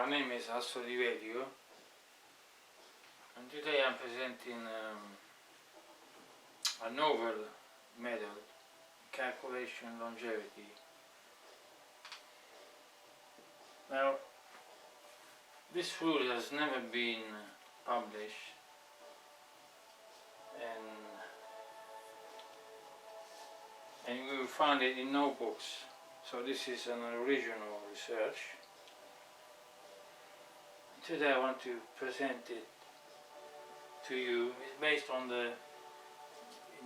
My name is Astrodivediko, and today I'm presenting a novel method, calculation longevity. Now, this rule has never been published, and you will find it in no books. So this is an original research. Today I want to present it to you. It's based on the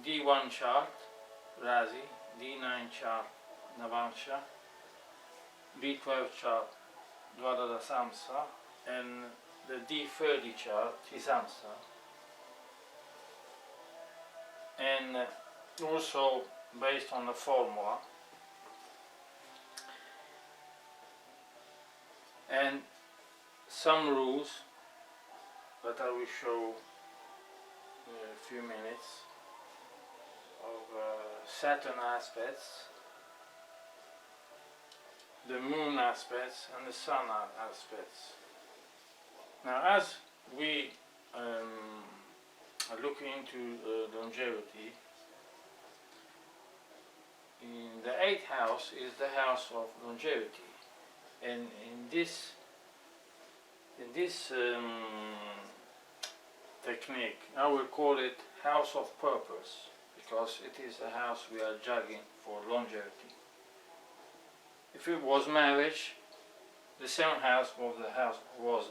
D1 chart, rasi, D9 chart, navamsa, D12 chart, dwadasamsa, and the D30 chart, trimsamsa, and also based on the formula. And some rules that I will show in a few minutes of Saturn aspects, the moon aspects, and the sun aspects. Now, as we are looking into longevity, in the 8th house is the house of longevity, and in this technique, I will call it house of purpose, because it is a house we are juggling for longevity. If it was marriage, the 7th house was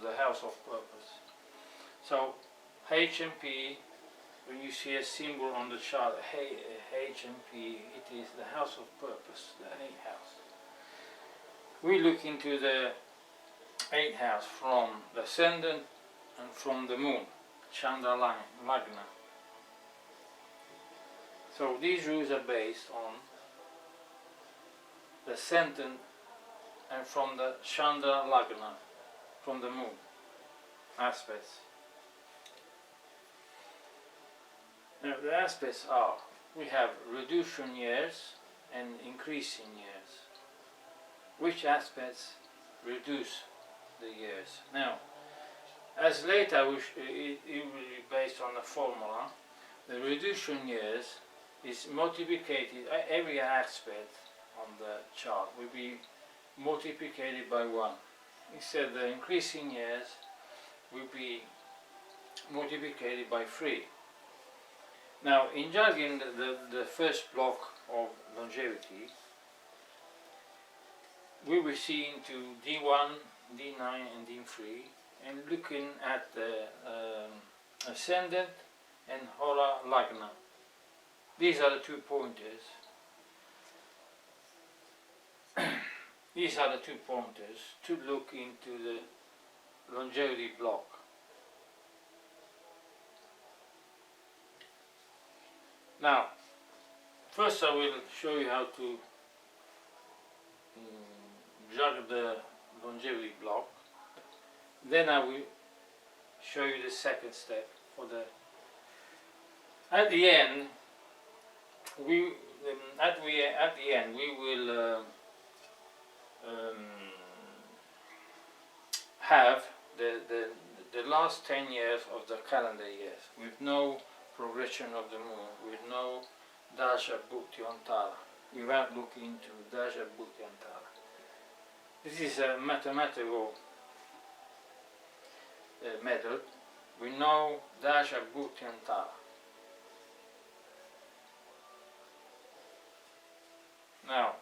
the house of purpose. So H and P, when you see a symbol on the chart, H and P, it is the house of purpose, the 8th house. We look into the 8th house from the ascendant and from the moon, Chandra Lagna. So these rules are based on the ascendant and from the Chandra Lagna, from the moon aspects. Now the aspects are, we have reduction years and increasing years. Which aspects reduce the years? Now, as later it will be based on the formula, the reduction years is multiplied, every aspect on the chart will be multiplied by 1. Instead, the increasing years will be multiplied by 3. Now, in juggling the first block of longevity, we will see into D1, D9 and D3, and looking at the ascendant and Hora Lagna. These are the 2 pointers. These are the 2 pointers to look into the longevity block. Now, first I will show you how to juggle the longevity block. Then I will show you the second step for the. At the end, we will have the last 10 years of the calendar years with no progression of the moon, with no dasha bhukti antara. We won't look into dasha bhukti antara. This is a mathematical method. We know dasha bhukti antara. Now,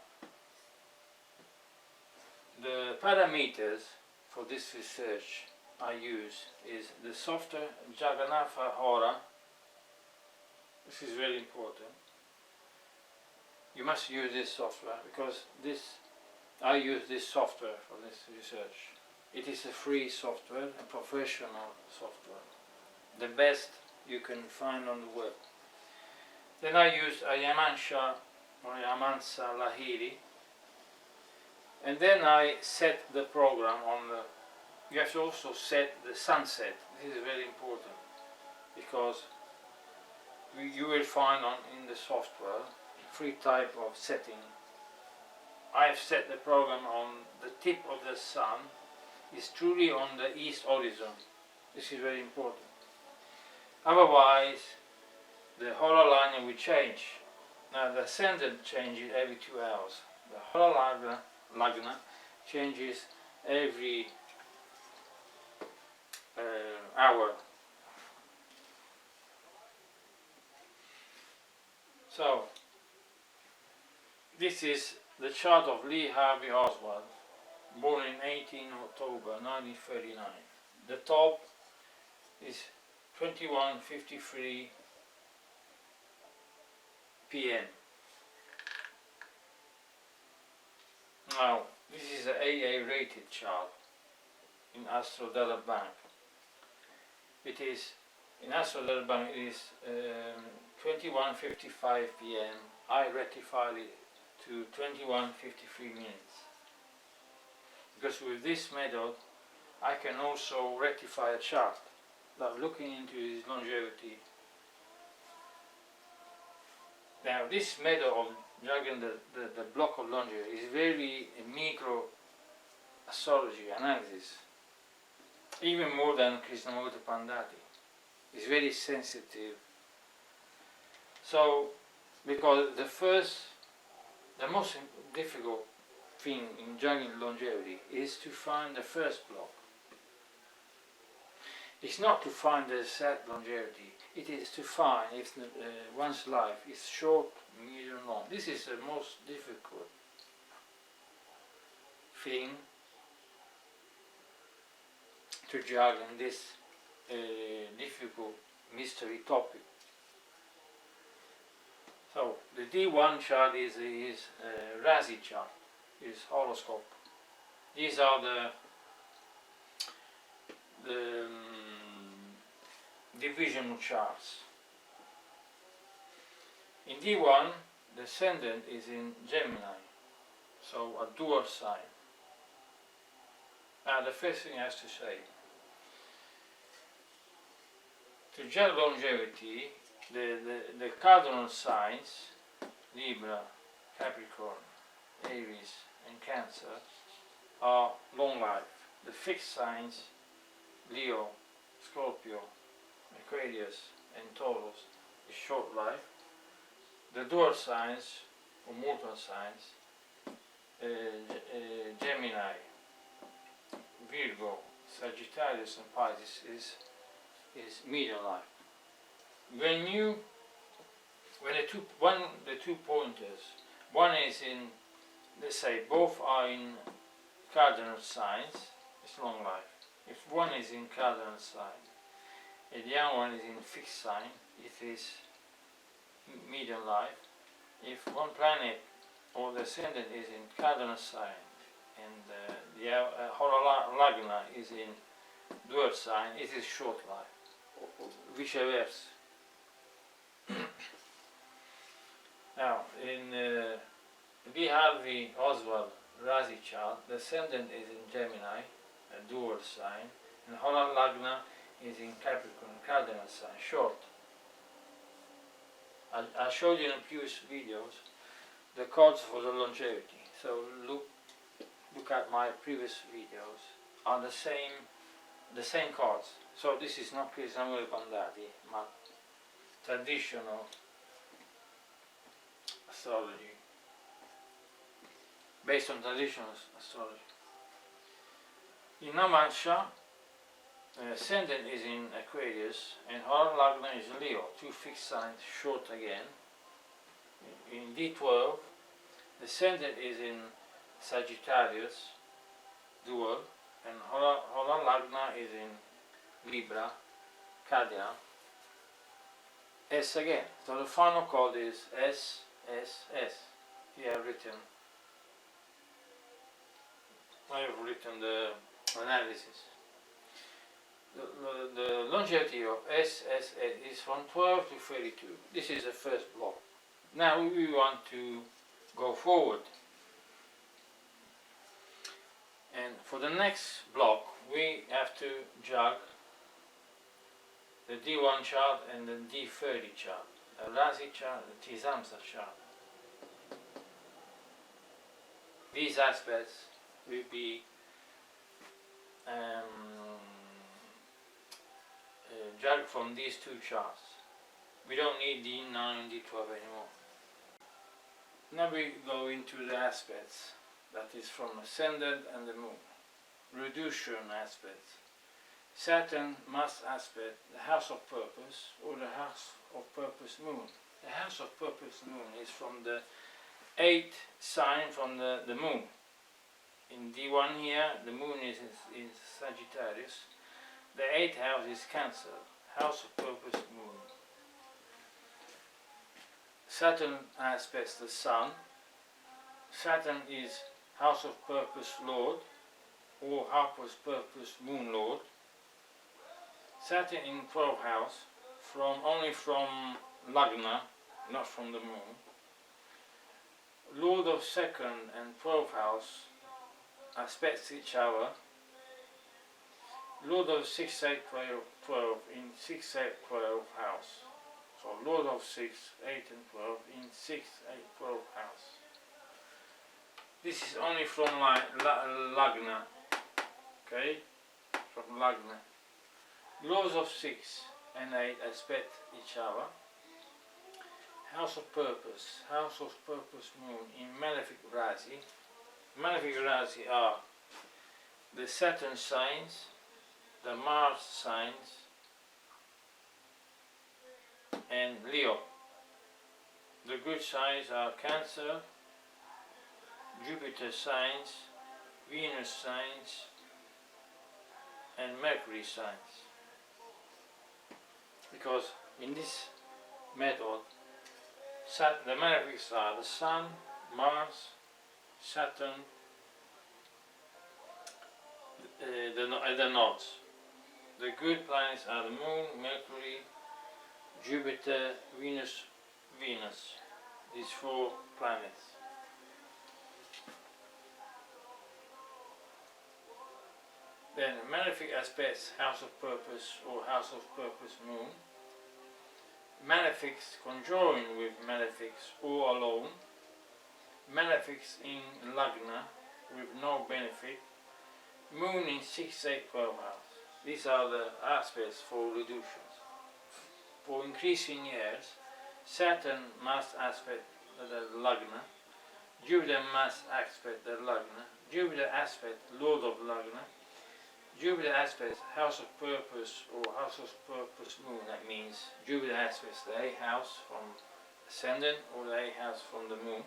the parameters for this research I use is the software Jagannatha Hora. This is very important. You must use this software because I use this software for this research. It is a free software, a professional software, the best you can find on the web. Then I use Ayamansa or Ayamansa Lahiri, and then I set the program on the. You have to also set the sunset. This is very important because you will find in the software 3 types of setting. I have set the program on the tip of the sun is truly on the east horizon. This is very important. Otherwise, the holar lagna will change. Now the ascendant changes every 2 hours. The holar lagna changes every hour. So this is the chart of Lee Harvey Oswald, born in 18 October 1939. The top is 21:53 p.m. Now this is an AA rated chart in Astrodivediko. It is in Astrodivediko it is 21:55 p.m. I rectified it to 21:53 minutes, because with this method I can also rectify a chart. Now looking into his longevity. Now this method of juggling the block of longevity is very micro astrology analysis, even more than Krishnamurti Pandati. It's very sensitive. So, because the most difficult thing in juggling longevity is to find the first block. It's not to find the set longevity, it is to find if one's life is short, medium, long. This is the most difficult thing to juggle in this difficult mystery topic. So the D1 chart is rasi chart, is horoscope. These are the divisional charts. In D1, the ascendant is in Gemini, so a dual sign. Now the first thing I have to say, to judge longevity, the cardinal signs, Libra, Capricorn, Aries and Cancer, are long life. The fixed signs, Leo, Scorpio, Aquarius and Taurus, is short life. The dual signs, or mortal signs, Gemini, Virgo, Sagittarius and Pisces is medium life. When the two pointers, one is in, let's say both are in cardinal signs, it's long life. If one is in cardinal sign and the other one is in fixed sign, it is medium life. If one planet or the ascendant is in cardinal sign and the holar lagna is in dual sign, it is short life, or vice versa. Now, in Lee Harvey Oswald Rasi chart, the ascendant is in Gemini, a dual sign, and holar lagna is in Capricorn, cardinal sign, short. I showed you in previous videos the cards for the longevity. So look at my previous videos are the same cards. So this is not Krishnamurti Pandati, but traditional astrology, based on traditional astrology. In navamsa, ascendant is in Aquarius and holar lagna is Leo, two fixed signs, short again. In D12, the ascendant is in Sagittarius, dual, and holar lagna is in Libra, cardinal. S again. So the final code is S, S, S. Here I have written the analysis. The longevity of SSS is from 12 to 32. This is the first block. Now we want to go forward. And for the next block, we have to jug the D1 chart and the D30 chart, the rasi chart, the trimsamsa chart. These aspects will be judged from these two charts. We don't need D9 and D12 anymore. Now we go into the aspects, that is from ascendant and the moon. Reduction aspects. Saturn must aspect the house of purpose or the house of purpose moon. The house of purpose moon is from the 8th sign from the moon. In D1 here, the moon is in Sagittarius. The 8th house is Cancer, house of purpose moon. Saturn aspects the sun. Saturn is house of purpose lord or house of purpose moon lord. Saturn in 12th house, only from Lagna, not from the moon. Lord of 2nd and 12th house aspects each other. Lord of 6, 8, 12 in 6, 8, 12 house. So Lord of 6, 8 and 12 in 6, 8, 12 house. This is only from Lagna, okay, from Lagna. Lords of 6 and 8 aspect each other. House of purpose moon in malefic rasi. Malefic rasi are the Saturn signs, the Mars signs, and Leo. The good signs are Cancer, Jupiter signs, Venus signs, and Mercury signs. Because in this method, the malefics are the Sun, Mars, Saturn, the nodes. The good planets are the Moon, Mercury, Jupiter, Venus. These 4 planets. Then malefic aspects house of purpose or house of purpose moon. Malefics conjoined with malefics or alone. Malefics in Lagna with no benefit. Moon in 6, 8, 12 house. These are the aspects for reductions. For increasing years, Saturn must aspect the Lagna. Jupiter must aspect the Lagna. Jupiter aspect Lord of Lagna. Jupiter aspects house of purpose or house of purpose moon. That means Jupiter aspects the 8th house from ascendant or the 8th house from the moon.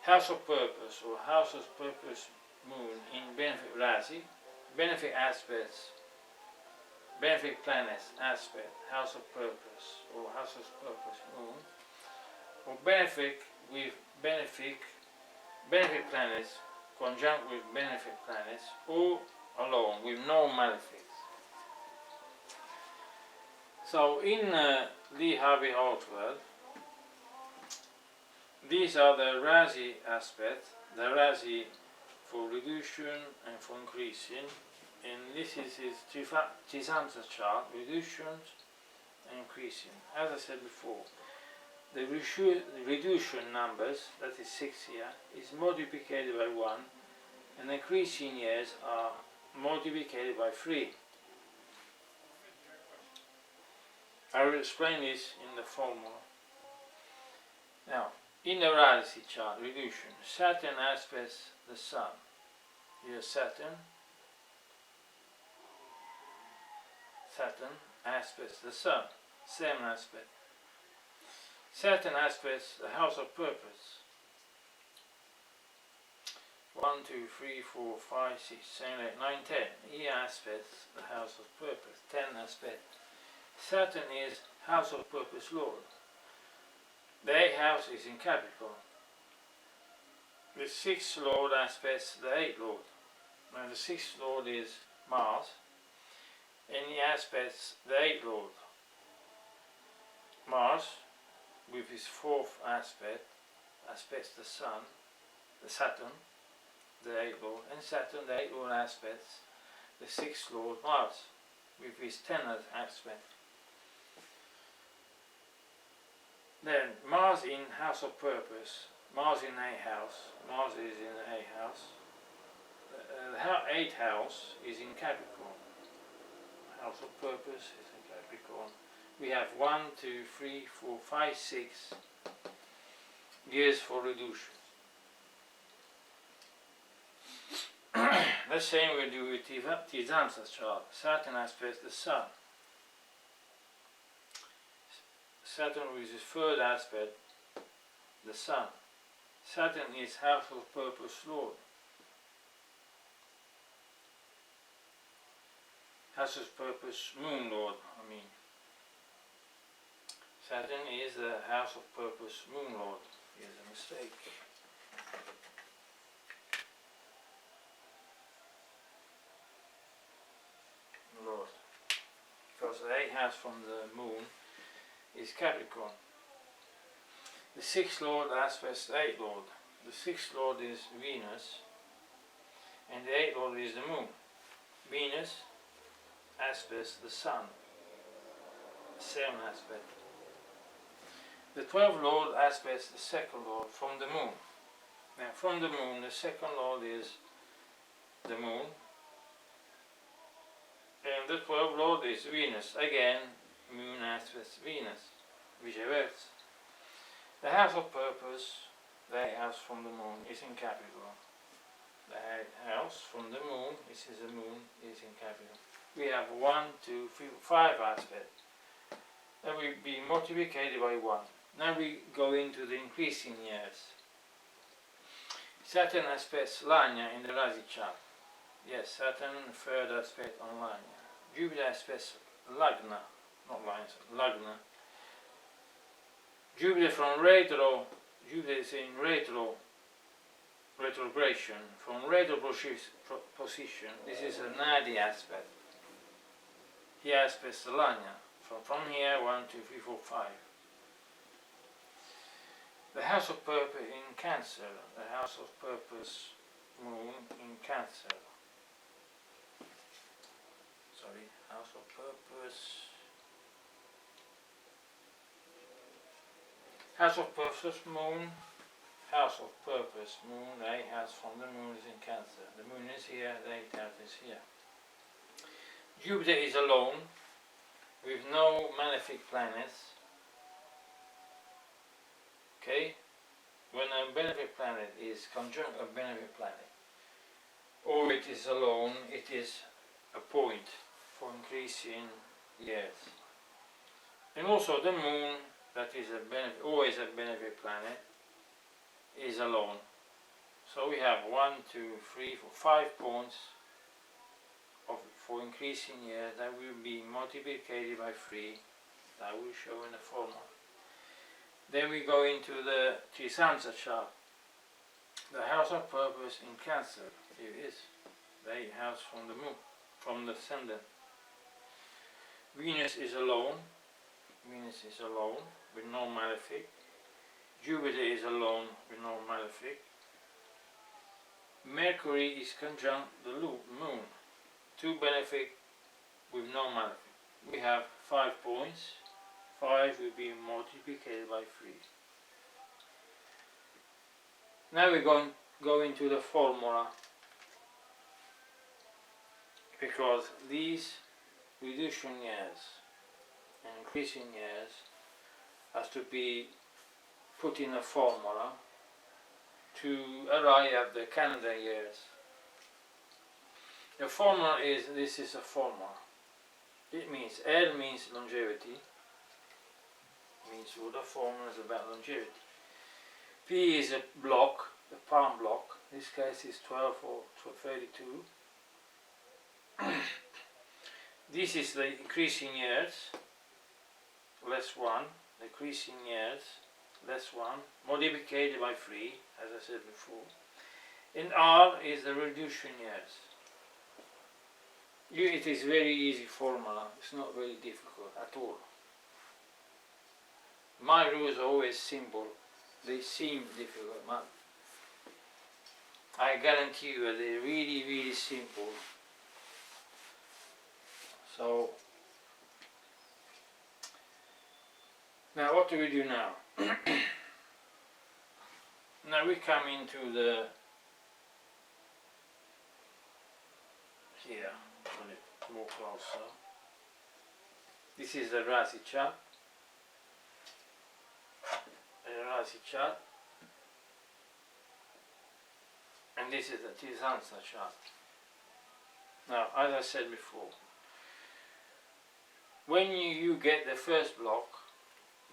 House of purpose or house of purpose moon in benefic rasi. Benefic aspects, benefic planets aspect house of purpose or house of purpose moon. Or benefic with benefic planets conjunct with benefic planets or alone with no malefics. So in Lee Harvey Oswald, these are the rasi aspects, the rasi for reduction and for increasing, and this is his trimsamsa chart, reductions and increasing. As I said before, the reduction numbers, that is 6 here, is multiplied by 1, and the increasing years are multiplied by 3. I will explain this in the formula. Now, in the rasi chart, reduction, Saturn aspects the Sun. Here's Saturn aspects the Sun, same aspect. Saturn aspects the house of purpose. 1, 2, 3, 4, 5, 6, 7, 8, 9, 10. He aspects the house of purpose. 10 aspects. Saturn is house of purpose lord. The 8th house is in Capricorn. The 6th lord aspects the 8th lord. Now the 6th lord is Mars, and he aspects the 8th lord. Mars, with his 4th aspect, aspects the Sun, the Saturn, the 8th lord, and Saturn, the 8th lord, aspects the 6th lord Mars, with his 10th aspect. Then Mars in house of purpose, Mars in 8th house, Mars is in the 8th house, the 8th house is in Capricorn. House of purpose is in Capricorn. We have 1, 2, 3, 4, 5, 6 years for reduction. The same we do with trimsamsa chart. Saturn aspects the Sun. Saturn with his third aspect, the Sun. Saturn is house of purpose Lord. House of purpose Moon Lord, I mean. Saturn is the house of purpose Moon Lord. Here's a mistake. Lord. Because the 8th house from the Moon is Capricorn. The 6th Lord aspects the 8th Lord. The 6th Lord is Venus, and the 8th Lord is the Moon. Venus aspects the Sun, 7th aspect. The 12th Lord aspects the 2nd Lord from the Moon. Now from the Moon, the 2nd Lord is the Moon, and the 12th Lord is Venus. Again, Moon aspects Venus, vice versa. The house of purpose, the 8th house from the Moon, is in Capricorn. The 8th house from the Moon, this is the Moon, is in Capricorn. We have 1, 2, 3, 5 aspects. That will be multiplied by 1. Now we go into the increasing years. Saturn aspects Lagna in the rasi chart. Yes, Saturn third aspect on Lagna. Jupiter aspects Lagna, not lines, Lagna. Jupiter from retro, Jupiter is in retrogression, from retro position. This is a Nadi aspect. He aspects the Lagna. From here, 1, 2, 3, 4, 5. The house of purpose in Cancer, the house of purpose Moon in Cancer. Sorry, house of purpose. House of purpose Moon, house of purpose Moon, the 8th house from the Moon is in Cancer. The Moon is here, the 8th house is here. Jupiter is alone, with no malefic planets. Okay? When a benefic planet is conjunct a benefic planet, or it is alone, it is a point for increasing years. And also the Moon, that is always a benefic planet, is alone. So we have 1, 2, 3, 4, 5 points for increasing years that will be multiplied by 3. That will show in the formula. Then we go into the trimsamsa chart. The house of purpose in Cancer. Here it is. The 8th house from the Moon, from the ascendant. Venus is alone. Venus is alone with no malefic. Jupiter is alone with no malefic. Mercury is conjunct the Moon. 2 benefic with no malefic. We have 5 points. 5 will be multiplied by 3. Now we're going to go into the formula, because these reduction years and increasing years has to be put in a formula to arrive at the calendar years. The formula is, this is a formula. It means L means longevity, means all the formula is about longevity. P is a block, a palm block. In this case is 12 or 32. This is the increasing years, less 1, the increasing years, less 1, multiplied by 3, as I said before. And R is the reduction years. It is very easy formula, it's not very difficult at all. My rules are always simple, they seem difficult, but I guarantee you they're really, really simple. So, now what do we do now? Now we come into the here, put it more closer. This is the rasi chart. And this is the trimsamsa chart. Now, as I said before, when you get the first block,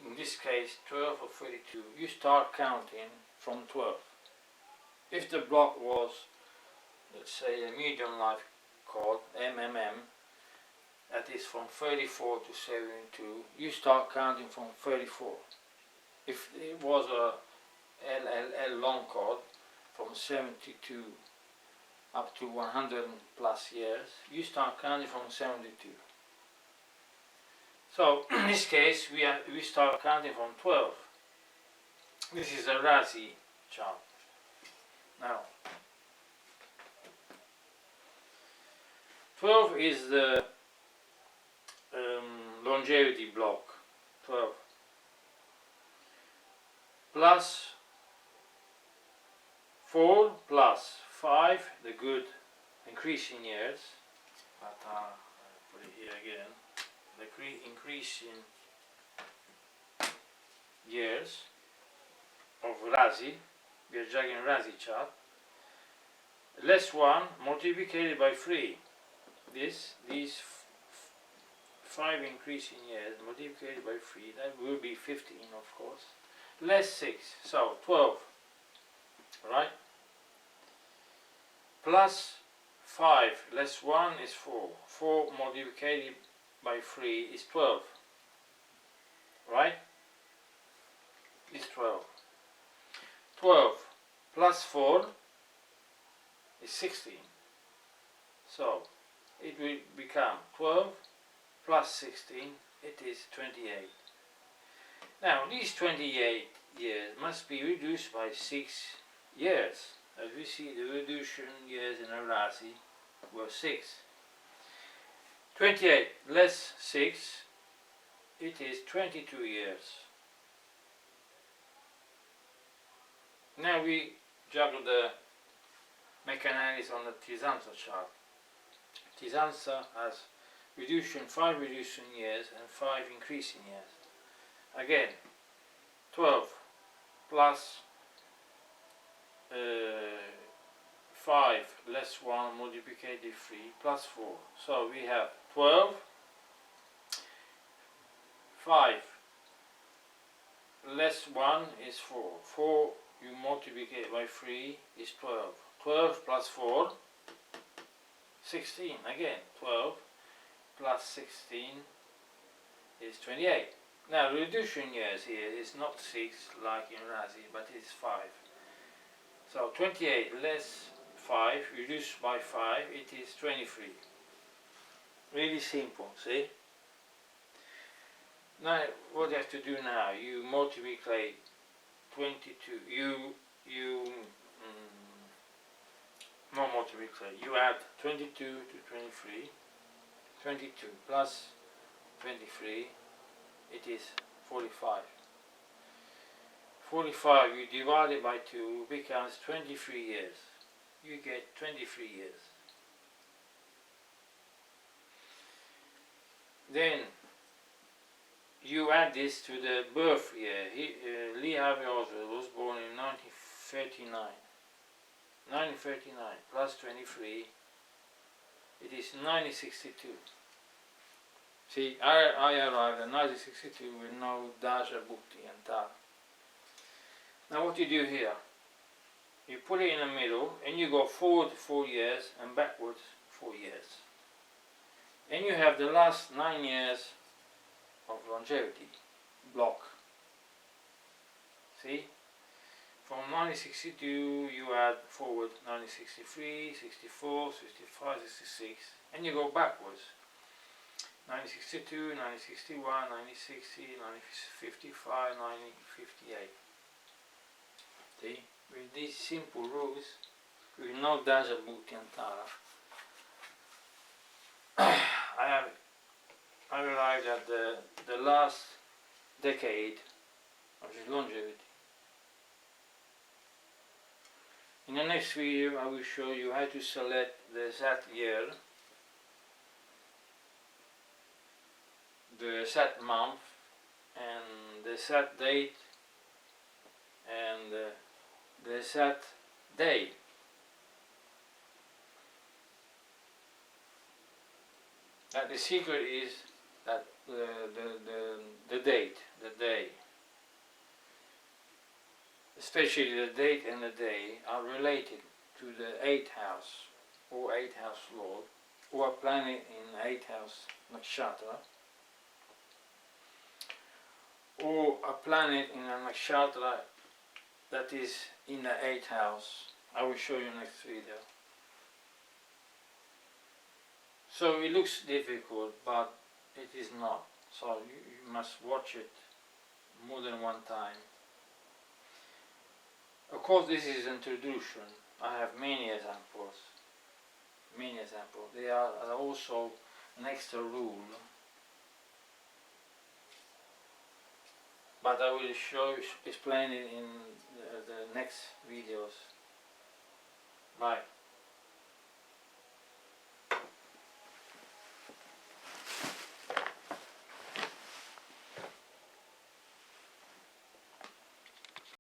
in this case 12 or 32, you start counting from 12. If the block was, let's say, a medium life chord, MMM, that is from 34 to 72, you start counting from 34. If it was a LLL long chord, from 72 up to 100 plus years, you start counting from 72. So in this case we start counting from 12. This is a rasi chart. Now 12 is the longevity block. 12 plus 4 plus 5, the good increasing years, but I'll put it here again, the increasing years of rasi, we are juggling rasi chart, less 1 multiplied by 3, these 5 increasing years multiplied by 3, that will be 15 of course, less 6, so 12, right? Plus 5 less 1 is 4. 4 multiplied by 3 is 12. Right? Is 12. 12 plus 4 is 16. So it will become 12 plus 16, it is 28. Now these 28 years must be reduced by 6 years. As we see, the reduction years in a rasi were 6. 28 less 6, it is 22 years. Now we juggle the mechanism on the trimsamsa chart. Trimsamsa has 5 reduction years and 5 increasing years. Again, 12 plus 5 less 1 multiplied by 3 plus 4. So we have 12, 5 less 1 is 4. 4 you multiply by 3 is 12. 12 plus 4, 16. Again, 12 plus 16 is 28. Now reduction years here is not 6 like in rasi, but it is 5. So 28 less 5 reduced by 5, it is 23. Really simple, see? Now what you have to do now, you multiply 22, not multiply, you add 22 to 23, 22 plus 23, it is 45. 45 you divide it by 2 becomes 23 years. You get 23 years. Then you add this to the birth year. Lee Harvey Oswald was born in 1939. 1939 plus 23, it is 1962. See, I arrived in 1962 with no dasha, bhukti and tara. Now what you do here, you put it in the middle and you go forward 4 years and backwards 4 years. And you have the last 9 years of longevity block. See? From 1962 you add forward 1963, 64, 65, 66 and you go backwards. 1962, 1961, 1960, 1955, 1958. See? With these simple rules, with no dasha, bhukti and tara, I arrived at the last decade of his longevity. In the next video I will show you how to select the exact year the set month and the set date and the set day. And the secret is that the date, the day, especially the date and the day, are related to the 8th house or 8th house lord, or a planet in 8th house nakshatra, or a planet in a nakshatra that is in the 8th house. I will show you next video. So it looks difficult, but it is not. So you must watch it more than one time. Of course, this is introduction. I have many examples. Many examples. They are also an extra rule. But I will explain it in the next videos. Bye.